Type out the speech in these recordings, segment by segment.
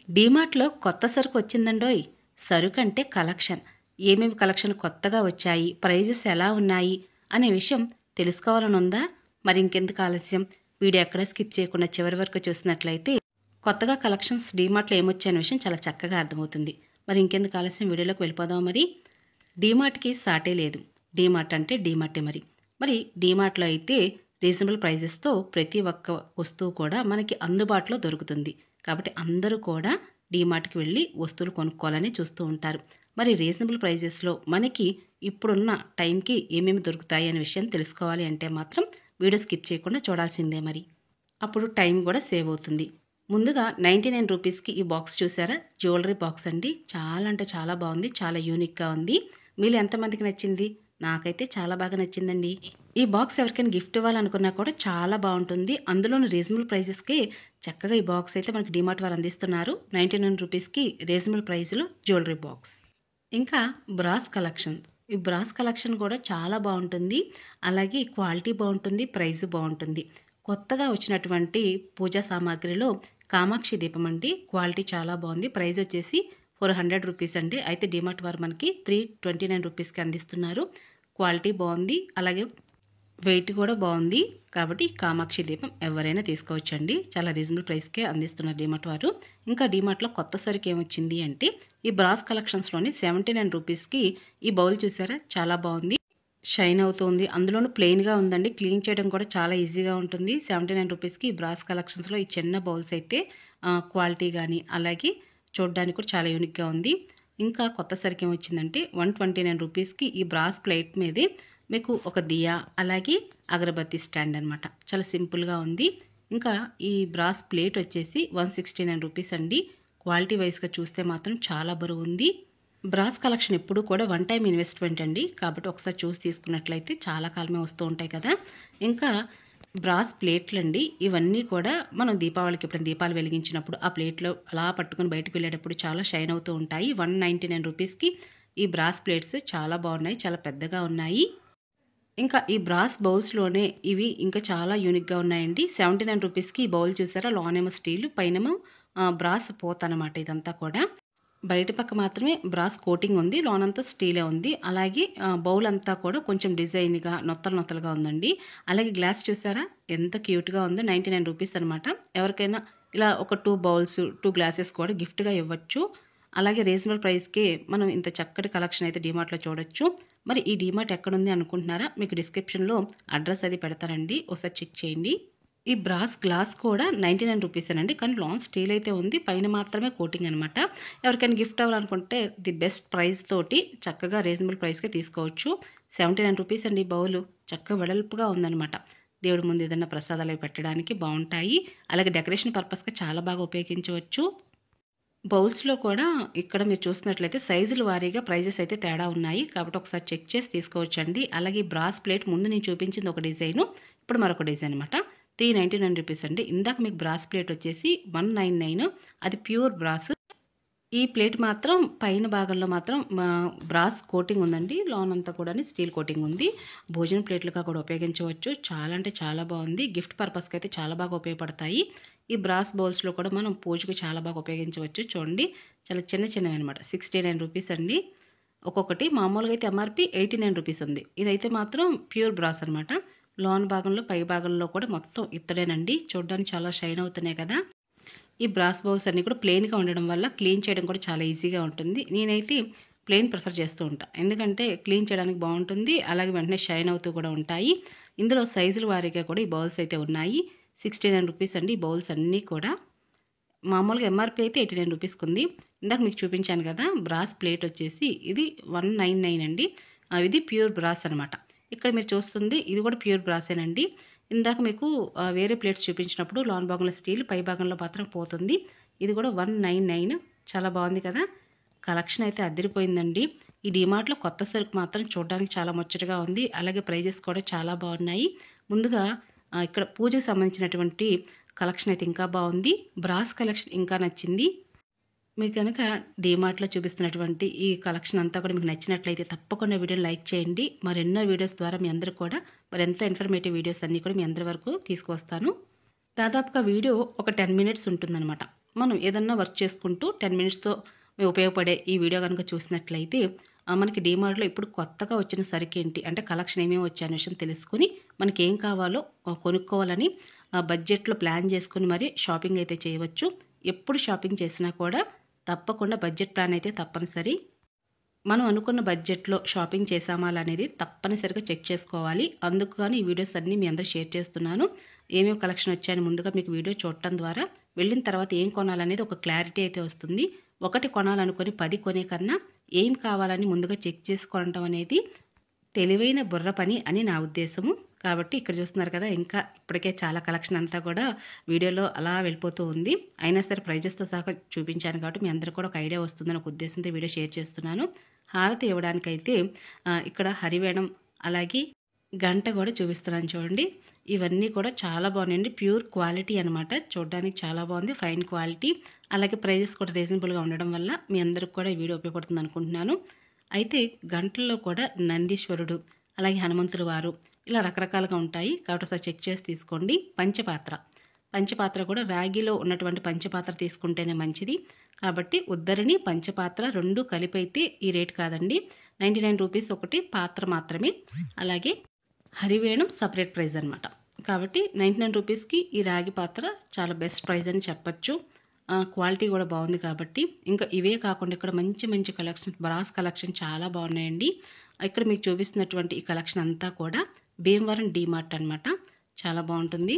డీమార్ట్‌లో కొత్త సరుకు వచ్చిందండోయ్! సరుకంటే కలెక్షన్. ఏమేమి కలెక్షన్ కొత్తగా వచ్చాయి, ప్రైజెస్ ఎలా ఉన్నాయి అనే విషయం తెలుసుకోవాలనుందా? మరి ఇంకెందుకు ఆలస్యం? వీడియో ఎక్కడ స్కిప్ చేయకుండా చివరి వరకు చూసినట్లయితే కొత్తగా కలెక్షన్స్ డీమార్ట్‌లో ఏమొచ్చాయనే విషయం చాలా చక్కగా అర్థమవుతుంది. మరి ఇంకెందుకు ఆలస్యం వీడియోలోకి వెళ్ళిపోదామా మరి? డీమార్ట్‌కి సాటే లేదు. డీమార్ట్ అంటే డీమార్టే మరి. మరి డీమార్ట్‌లో అయితే రీజనబుల్ ప్రైజెస్‌తో ప్రతి ఒక్క వస్తువు కూడా మనకి అందుబాటులో దొరుకుతుంది. కాబట్టి అందరూ కూడా డీమార్ట్‌కి వెళ్ళి వస్తువులు కొనుక్కోవాలని చూస్తూ ఉంటారు. మరి రీజనబుల్ ప్రైజెస్‌లో మనకి ఇప్పుడున్న టైంకి ఏమేమి దొరుకుతాయి అనే విషయం తెలుసుకోవాలి అంటే మాత్రం వీడియో స్కిప్ చేయకుండా చూడాల్సిందే మరి. అప్పుడు టైం కూడా సేవ్ అవుతుంది. ముందుగా 99 రూపీస్‌కి ఈ బాక్స్ చూసారా? జ్యువెలరీ బాక్స్ అండి. చాలా అంటే చాలా బాగుంది. చాలా యూనిక్‌గా ఉంది. మీలో ఎంతమందికి నచ్చింది? నాకైతే చాలా బాగా నచ్చిందండి. ఈ బాక్స్ ఎవరికైనా గిఫ్ట్ ఇవ్వాలనుకున్నా కూడా చాలా బాగుంటుంది. అందులోను రీజనబుల్ ప్రైజెస్‌కి చక్కగా ఈ బాక్స్ అయితే మనకి డీమార్ట్ వారు అందిస్తున్నారు. 99 రూపీస్‌కి రీజనబుల్ ప్రైస్‌లో జ్యువెలరీ బాక్స్. ఇంకా బ్రాస్ కలెక్షన్. ఈ బ్రాస్ కలెక్షన్ కూడా చాలా బాగుంటుంది. అలాగే క్వాలిటీ బాగుంటుంది. ప్రైస్ బాగుంటుంది. కొత్తగా వచ్చినటువంటి పూజా సామాగ్రిలో కామాక్షి దీపం అండి. క్వాలిటీ చాలా బాగుంది. ప్రైస్ వచ్చేసి 400 రూపీస్ అండి. అయితే డీమార్ట్ వారు మనకి 329 రూపీస్కి అందిస్తున్నారు. క్వాలిటీ బాగుంది. అలాగే వెయిట్ కూడా బాగుంది. కాబట్టి కామాక్షి దీపం ఎవరైనా తీసుకోవచ్చండి. చాలా రీజనబుల్ ప్రైస్కే అందిస్తున్నారు డీమార్ట్ వారు. ఇంకా డీమార్ట్‌లో కొత్త సరుకు ఏమొచ్చింది అంటే ఈ బ్రాస్ కలెక్షన్స్‌లోని 79 రూపీస్‌కి ఈ బౌల్ చూసారా? చాలా బాగుంది. షైన్ అవుతుంది. అందులోనూ ప్లెయిన్‌గా ఉందండి. క్లీన్ చేయడం కూడా చాలా ఈజీగా ఉంటుంది. 79 రూపీస్‌కి ఈ బ్రాస్ కలెక్షన్స్‌లో ఈ చిన్న బౌల్స్ అయితే క్వాలిటీ గానీ, అలాగే చూడడానికి కూడా చాలా యూనిక్‌గా ఉంది. ఇంకా కొత్త సరుకు ఏమొచ్చిందంటే 129 రూపీస్‌కి ఈ బ్రాస్ ప్లేట్ మీదే మీకు ఒక దియా, అలాగే అగరబత్తి స్టాండ్ అనమాట. చాలా సింపుల్‌గా ఉంది. ఇంకా ఈ బ్రాస్ ప్లేట్ వచ్చేసి 169 రూపీస్ అండి. క్వాలిటీ వైస్‌గా చూస్తే మాత్రం చాలా బరువుంది. బ్రాస్ కలెక్షన్ ఎప్పుడూ కూడా వన్ టైమ్ ఇన్వెస్ట్మెంట్ అండి. కాబట్టి ఒకసారి చూసి తీసుకున్నట్లయితే చాలా కాలమే వస్తూ ఉంటాయి కదా! ఇంకా బ్రాస్ ప్లేట్లండి. ఇవన్నీ కూడా మనం దీపావళికి ఎప్పుడైనా దీపాలు వెలిగించినప్పుడు ఆ ప్లేట్‌లో అలా పట్టుకొని బయటకు వెళ్ళేటప్పుడు చాలా షైన్ అవుతూ ఉంటాయి. 199 రూపీస్‌కి ఈ బ్రాస్ ప్లేట్స్ చాలా బాగున్నాయి. చాలా పెద్దగా ఉన్నాయి. ఇంకా ఈ బ్రాస్ బౌల్స్‌లోనే ఇవి ఇంకా చాలా యూనిక్‌గా ఉన్నాయండి. 79 రూపీస్‌కి ఈ బౌల్ చూసారా? లోనేమో స్టీలు, పైనేమో బ్రాస్ పోతనమాట ఇదంతా కూడా. బయట పక్క మాత్రమే బ్రాస్ కోటింగ్ ఉంది. లోనంతా స్టీలే ఉంది. అలాగే బౌల్ అంతా కూడా కొంచెం డిజైన్‌గా నొత్తలు నొత్తలుగా ఉందండి. అలాగే గ్లాస్ చూసారా? ఎంత క్యూట్‌గా ఉందో. 99 రూపీస్ అనమాట. ఎవరికైనా ఇలా ఒక 2 బౌల్స్, 2 గ్లాసెస్ కూడా గిఫ్ట్‌గా ఇవ్వచ్చు. అలాగే రీజనబుల్ ప్రైస్‌కే మనం ఇంత చక్కటి కలెక్షన్ అయితే డీమార్ట్‌లో చూడొచ్చు. మరి ఈ డీమార్ట్ ఎక్కడుంది అనుకుంటున్నారా? మీకు డిస్క్రిప్షన్‌లో అడ్రెస్ అది పెడతానండి. ఒకసారి చెక్ చేయండి. ఈ బ్రాస్ గ్లాస్ కూడా 99 రూపీసేనండి. కానీ లోన స్టీల్ అయితే ఉంది. పైన మాత్రమే కోటింగ్ అనమాట. ఎవరికైనా గిఫ్ట్ అవ్వాలనుకుంటే ది బెస్ట్ ప్రైస్ తోటి చక్కగా రీజనబుల్ ప్రైస్‌కే తీసుకోవచ్చు. 79 రూపీస్ అండి బౌలు. చక్కగా వెడల్పుగా ఉందనమాట. దేవుడి ముందు ఏదైనా ప్రసాదాలు అవి పెట్టడానికి బావుంటాయి. అలాగే డెకరేషన్ పర్పస్‌గా చాలా బాగా ఉపయోగించవచ్చు. బౌల్స్‌లో కూడా ఇక్కడ మీరు చూస్తున్నట్లయితే సైజుల వారీగా ప్రైజెస్ అయితే తేడా ఉన్నాయి. కాబట్టి ఒకసారి చెక్ చేసి తీసుకోవచ్చండి. అలాగే బ్రాస్ ప్లేట్ ముందు నేను చూపించింది ఒక డిజైను. ఇప్పుడు మరొక డిజైన్ అనమాట. 399 రూపీస్ అండి. ఇందాక మీకు బ్రాస్ ప్లేట్ వచ్చేసి 199 అది ప్యూర్ బ్రాస్. ఈ ప్లేట్ మాత్రం పైన భాగంలో మాత్రం బ్రాస్ కోటింగ్ ఉందండి. లోనంతా కూడాని స్టీల్ కోటింగ్ ఉంది. భోజనం ప్లేట్లుగా కూడా ఉపయోగించవచ్చు. చాలా అంటే చాలా బాగుంది. గిఫ్ట్ పర్పస్‌కి అయితే చాలా బాగా ఉపయోగపడతాయి. ఈ బ్రాస్ బౌల్స్‌లో కూడా మనం పూజకి చాలా బాగా ఉపయోగించవచ్చు. చూడండి చాలా చిన్న చిన్నవి అనమాట. 69 రూపీస్ అండి. ఒక్కొక్కటి మామూలుగా అయితే ఎంఆర్‌పీ 89 రూపీస్ ఉంది. ఇదైతే మాత్రం ప్యూర్ బ్రాస్ అనమాట. లోన భాగంలో, పై భాగంలో కూడా మొత్తం ఇత్తడేనండి. చూడడానికి చాలా షైన్ అవుతున్నాయి కదా! ఈ బ్రాస్ బౌల్స్ అన్నీ కూడా ప్లెయిన్‌గా ఉండడం వల్ల క్లీన్ చేయడం కూడా చాలా ఈజీగా ఉంటుంది. నేనైతే ప్లెయిన్ ప్రిఫర్ చేస్తూ ఉంటా. ఎందుకంటే క్లీన్ చేయడానికి బావుంటుంది. అలాగే వెంటనే షైన్ అవుతూ కూడా ఉంటాయి. ఇందులో సైజుల వారీగా కూడా ఈ బౌల్స్ అయితే ఉన్నాయి. 69 రూపీస్ అండి ఈ బౌల్స్ అన్నీ కూడా. మామూలుగా ఎంఆర్‌పీ అయితే 89 రూపీస్‌కుంది. ఇందాక మీకు చూపించాను కదా! బ్రాస్ ప్లేట్ వచ్చేసి ఇది 199 అండి. ఇది ప్యూర్ బ్రాస్ అనమాట. ఇక్కడ మీరు చూస్తుంది ఇది కూడా ప్యూర్ బ్రాసేనండి. ఇందాక మీకు వేరే ప్లేట్స్ చూపించినప్పుడు లోన భాగంలో స్టీల్, పై భాగంలో మాత్రం పోతుంది. ఇది కూడా 199 చాలా బాగుంది కదా! కలెక్షన్ అయితే అదిరిపోయిందండి. ఈ డీమార్ట్‌లో కొత్త సరుకు మాత్రం చూడడానికి చాలా ముచ్చటగా ఉంది. అలాగే ప్రైజెస్ కూడా చాలా బాగున్నాయి. ముందుగా ఇక్కడ పూజకు సంబంధించినటువంటి కలెక్షన్ అయితే ఇంకా బాగుంది. బ్రాస్ కలెక్షన్ ఇంకా నచ్చింది. మీకు గనక డీమార్ట్‌లో చూపిస్తున్నటువంటి ఈ కలెక్షన్ అంతా కూడా మీకు నచ్చినట్లయితే తప్పకుండా వీడియోని లైక్ చేయండి. మరెన్నో వీడియోస్ ద్వారా మీ అందరూ కూడా మరెంతో ఇన్ఫర్మేటివ్ వీడియోస్ అన్నీ కూడా మీ అందరి వరకు తీసుకువస్తాను. దాదాపుగా వీడియో ఒక 10 మినిట్స్ ఉంటుందనమాట. మనం ఏదన్నా వర్క్ చేసుకుంటూ 10 మినిట్స్‌తో ఉపయోగపడే ఈ వీడియో గనుక చూసినట్లయితే మనకి డీమార్ట్‌లో ఇప్పుడు కొత్తగా వచ్చిన సరుకేంటి అంటే కలెక్షన్ ఏమేమి వచ్చాయనే విషయం తెలుసుకొని మనకేం కావాలో కొనుక్కోవాలని బడ్జెట్‌లో ప్లాన్ చేసుకొని మరి షాపింగ్ అయితే చేయవచ్చు. ఎప్పుడు షాపింగ్ చేసినా కూడా తప్పకుండా బడ్జెట్ ప్లాన్ అయితే తప్పనిసరి. మనం అనుకున్న బడ్జెట్‌లో షాపింగ్ చేశామా అనేది తప్పనిసరిగా చెక్ చేసుకోవాలి. అందుకు గాని ఈ వీడియోస్ అన్నీ మీ అందరికి షేర్ చేస్తున్నాను. ఏమేమి కలెక్షన్ వచ్చాయని ముందుగా మీకు వీడియో చూడటం ద్వారా వెళ్ళిన తర్వాత ఏం కొనాలనేది ఒక క్లారిటీ అయితే వస్తుంది. ఒకటి కొనాలనుకొని 10 కొనే కన్నా ఏం కావాలని ముందుగా చెక్ చేసుకోవడం అనేది తెలివైన బుర్ర పని అని నా ఉద్దేశము. కాబట్టి ఇక్కడ చూస్తున్నారు కదా, ఇంకా ఇప్పటికే చాలా కలెక్షన్ అంతా కూడా వీడియోలో అలా వెళ్ళిపోతూ ఉంది. అయినా సరే ప్రైజెస్‌తో సహా చూపించాను కాబట్టి మీ అందరికి కూడా ఒక ఐడియా వస్తుందని ఒక ఉద్దేశంతో వీడియో షేర్ చేస్తున్నాను. హారతి ఇవ్వడానికైతే ఇక్కడ హరివేణం అలాగే గంట కూడా చూపిస్తున్నాను చూడండి. ఇవన్నీ కూడా చాలా బాగున్నాయండి. ప్యూర్ క్వాలిటీ అనమాట. చూడడానికి చాలా బాగుంది. Fine quality. అలాగే ప్రైజెస్ కూడా రీజనబుల్గా ఉండడం వల్ల మీ అందరికి కూడా ఈ వీడియో ఉపయోగపడుతుంది అనుకుంటున్నాను. అయితే గంటల్లో కూడా నందీశ్వరుడు అలాగే హనుమంతుల వారు ఇలా రకరకాలుగా ఉంటాయి. కాబట్టి ఒకసారి చెక్ చేసి తీసుకోండి. పంచపాత్ర కూడా రాగిలో ఉన్నటువంటి పంచపాత్ర తీసుకుంటేనే మంచిది. కాబట్టి ఉద్దరిని పంచపాత్ర 2 కలిపి అయితే ఈ రేట్ కాదండి. 99 రూపీస్ ఒకటి పాత్ర మాత్రమే. అలాగే హరివేణం సపరేట్ ప్రైస్ అనమాట. కాబట్టి 99 రూపీస్కి ఈ రాగి పాత్ర చాలా బెస్ట్ ప్రైస్ అని చెప్పచ్చు. క్వాలిటీ కూడా బాగుంది కాబట్టి. ఇంకా ఇవే కాకుండా ఇక్కడ మంచి మంచి కలెక్షన్, బ్రాస్ కలెక్షన్ చాలా బాగున్నాయండి. ఇక్కడ మీకు చూపిస్తున్నటువంటి ఈ కలెక్షన్ అంతా కూడా భీమవరం డీమార్ట్ అనమాట. చాలా బాగుంటుంది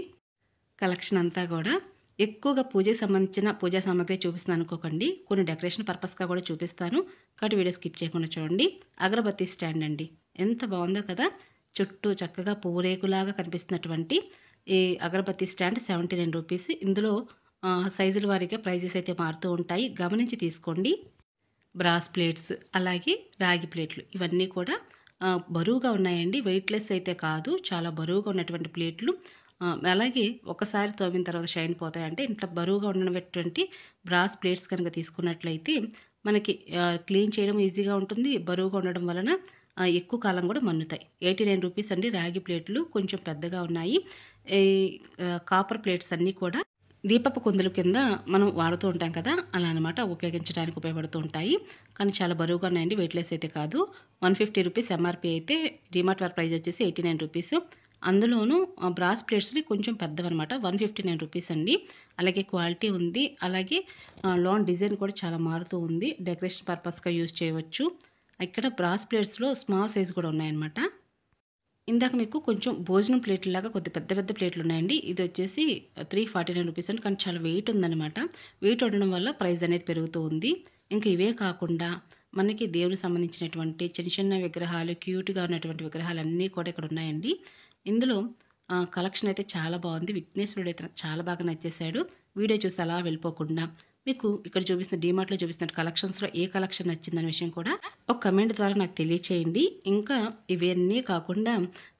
కలెక్షన్ అంతా కూడా. ఎక్కువగా పూజకి సంబంధించిన పూజా సామాగ్రి చూపిస్తున్నాను అనుకోకండి. కొన్ని డెకరేషన్ పర్పస్గా కూడా చూపిస్తాను. కాబట్టి వీడియో స్కిప్ చేయకుండా చూడండి. అగరబత్తి స్టాండ్ అండి, ఎంత బాగుందో కదా. చుట్టూ చక్కగా పూరేకులాగా కనిపిస్తున్నటువంటి ఈ అగరబత్తి స్టాండ్ 79 రూపీస్. ఇందులో సైజుల వారీగా ప్రైజెస్ అయితే మారుతూ ఉంటాయి, గమనించి తీసుకోండి. బ్రాస్ ప్లేట్స్ అలాగే రాగి ప్లేట్లు ఇవన్నీ కూడా బరువుగా ఉన్నాయండి. వెయిట్లెస్ అయితే కాదు, చాలా బరువుగా ఉన్నటువంటి ప్లేట్లు. అలాగే ఒకసారి తోమిన తర్వాత షైన్ పోతాయంటే ఇంట్లో బరువుగా ఉన్నటువంటి బ్రాస్ ప్లేట్స్ కనుక తీసుకున్నట్లయితే మనకి క్లీన్ చేయడం ఈజీగా ఉంటుంది. బరువుగా ఉండడం వలన ఎక్కువ కాలం కూడా మన్నుతాయి. 89 రూపీస్ అండి రాగి ప్లేట్లు. కొంచెం పెద్దగా ఉన్నాయి. ఈ కాపర్ ప్లేట్స్ అన్నీ కూడా దీపపు కుందుల కింద మనం వాడుతూ ఉంటాం కదా, అలా అనమాట. ఉపయోగించడానికి ఉపయోగపడుతూ ఉంటాయి. కానీ చాలా బరువుగా ఉన్నాయండి, వెయిట్లెస్ అయితే కాదు. 150 రూపీస్ ఎంఆర్పీ అయితే. డీమార్ట్ వారి ప్రైస్ వచ్చేసి 89 రూపీస్. అందులోనూ బ్రాస్ ప్లేట్స్వి కొంచెం పెద్దవన్నమాట. 159 రూపీస్ అండి. అలాగే క్వాలిటీ ఉంది. అలాగే లోన్ డిజైన్ కూడా చాలా మారుతూ ఉంది. డెకరేషన్ పర్పస్గా యూజ్ చేయవచ్చు. ఇక్కడ బ్రాస్ ప్లేట్స్లో స్మాల్ సైజ్ కూడా ఉన్నాయన్నమాట. ఇందాక మీకు కొంచెం భోజనం ప్లేట్లలాగా కొద్ది పెద్ద పెద్ద ప్లేట్లు ఉన్నాయండి. ఇది వచ్చేసి 349 రూపీస్ అండి. కానీ చాలా వెయిట్ ఉందన్నమాట. వెయిట్ ఉండడం వల్ల ప్రైస్ అనేది పెరుగుతూ ఉంది. ఇంకా ఇవే కాకుండా మనకి దేవునికి సంబంధించినటువంటి చిన్న చిన్న విగ్రహాలు, క్యూట్గా ఉన్నటువంటి విగ్రహాలు అన్నీ కూడా ఇక్కడ ఉన్నాయండి. ఇందులో కలెక్షన్ అయితే చాలా బాగుంది. విఘ్నేశ్వరుడు అయితే నాకు చాలా బాగా నచ్చేసాడు. వీడియో చూసి అలా వెళ్ళిపోకుండా మీకు ఇక్కడ చూపిస్తున్న డీమార్ట్లో చూపిస్తున్న కలెక్షన్స్లో ఏ కలెక్షన్ నచ్చిందనే విషయం కూడా ఒక కమెంట్ ద్వారా నాకు తెలియచేయండి. ఇంకా ఇవన్నీ కాకుండా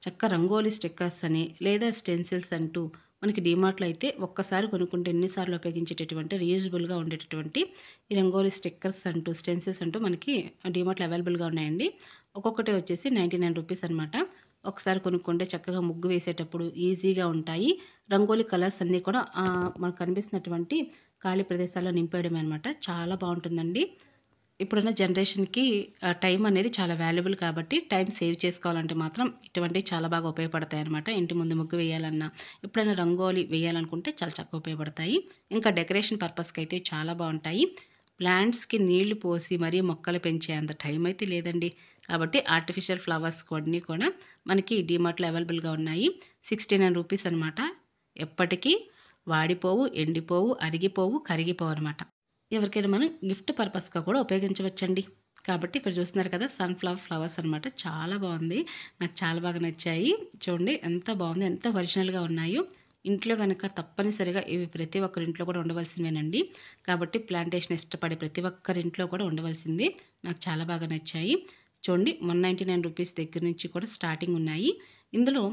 చక్క రంగోలీ స్టిక్కర్స్ అని లేదా స్టెన్సిల్స్ అంటూ మనకి డీమార్ట్లో అయితే ఒక్కసారి కొనుక్కుంటే ఎన్నిసార్లు ఉపయోగించేటటువంటి రీయూజబుల్గా ఉండేటటువంటి ఈ రంగోలీ స్టిక్కర్స్ అంటూ స్టెన్సిల్స్ అంటూ మనకి డీమార్ట్లో అవైలబుల్గా ఉన్నాయండి. ఒక్కొక్కటి వచ్చేసి 99 రూపీస్ అనమాట. ఒకసారి కొనుక్కుంటే చక్కగా ముగ్గు వేసేటప్పుడు ఈజీగా ఉంటాయి. రంగోలీ కలర్స్ అన్నీ కూడా మనకు కనిపిస్తున్నటువంటి ఖాళీ ప్రదేశాల్లో నింపేయడమే అనమాట. చాలా బాగుంటుందండి. ఇప్పుడున్న జనరేషన్కి టైం అనేది చాలా వాల్యుబుల్ కాబట్టి టైం సేవ్ చేసుకోవాలంటే మాత్రం ఇటువంటివి చాలా బాగా ఉపయోగపడతాయి అనమాట. ఇంటి ముందు ముగ్గు వేయాలన్నా, ఎప్పుడైనా రంగోలీ వేయాలనుకుంటే చాలా చక్కగా ఉపయోగపడతాయి. ఇంకా డెకరేషన్ పర్పస్కి అయితే చాలా బాగుంటాయి. ప్లాంట్స్కి నీళ్లు పోసి మరీ మొక్కలు పెంచే అంత టైం అయితే లేదండి. కాబట్టి ఆర్టిఫిషియల్ ఫ్లవర్స్ కొన్ని కూడా మనకి డీమార్ట్లో అవైలబుల్గా ఉన్నాయి. 69 రూపీస్ అనమాట. ఎప్పటికీ వాడిపోవు, ఎండిపోవు, అరిగిపోవు, కరిగిపోవు అనమాట. ఎవరికైనా మనం గిఫ్ట్ పర్పస్గా కూడా ఉపయోగించవచ్చండి. కాబట్టి ఇక్కడ చూస్తున్నారు కదా, సన్ఫ్లవర్ ఫ్లవర్స్ అనమాట. చాలా బాగుంది, నాకు చాలా బాగా నచ్చాయి. చూడండి ఎంత బాగుంది, ఎంత ఒరిజినల్గా ఉన్నాయో. ఇంట్లో కనుక తప్పనిసరిగా ఇవి ప్రతి ఒక్కరి ఇంట్లో కూడా ఉండవలసినవేనండి. కాబట్టి ప్లాంటేషన్ ఇష్టపడే ప్రతి ఒక్కరి ఇంట్లో కూడా ఉండవలసింది. నాకు చాలా బాగా నచ్చాయి. చూడండి 199 రూపీస్ దగ్గర నుంచి కూడా స్టార్టింగ్ ఉన్నాయి. ఇందులో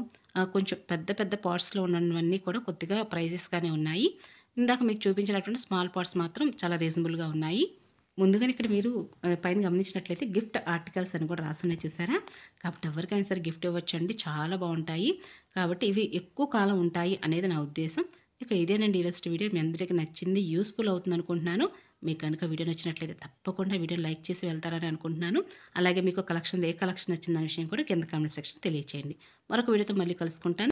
కొంచెం పెద్ద పెద్ద పాట్స్లో ఉన్నవన్నీ కూడా కొద్దిగా ప్రైజెస్గానే ఉన్నాయి. ఇందాక మీకు చూపించినటువంటి స్మాల్ పాట్స్ మాత్రం చాలా రీజనబుల్గా ఉన్నాయి. ముందుగానే ఇక్కడ మీరు పైన గమనించినట్లయితే గిఫ్ట్ ఆర్టికల్స్ అని కూడా రాసున్నాయి చూసారా. కాబట్టి ఎవరికైనా సరే గిఫ్ట్ ఇవ్వచ్చండి, చాలా బాగుంటాయి. కాబట్టి ఇవి ఎక్కువ కాలం ఉంటాయి అనేది నా ఉద్దేశం. ఇక ఇదేనండి ఈరోజు వీడియో. మీ అందరికీ నచ్చింది, యూస్ఫుల్ అవుతుంది అనుకుంటున్నాను. మీకు కనుక వీడియో నచ్చినట్లయితే తప్పకుండా వీడియో లైక్ చేసి వెళ్తారని అనుకుంటున్నాను. అలాగే మీకు ఏ కలెక్షన్ నచ్చిందనే విషయం కూడా కింద కామెంట్ సెక్షన్ తెలియచేయండి. మరొక వీడియోతో మళ్ళీ కలుసుకుంటాను.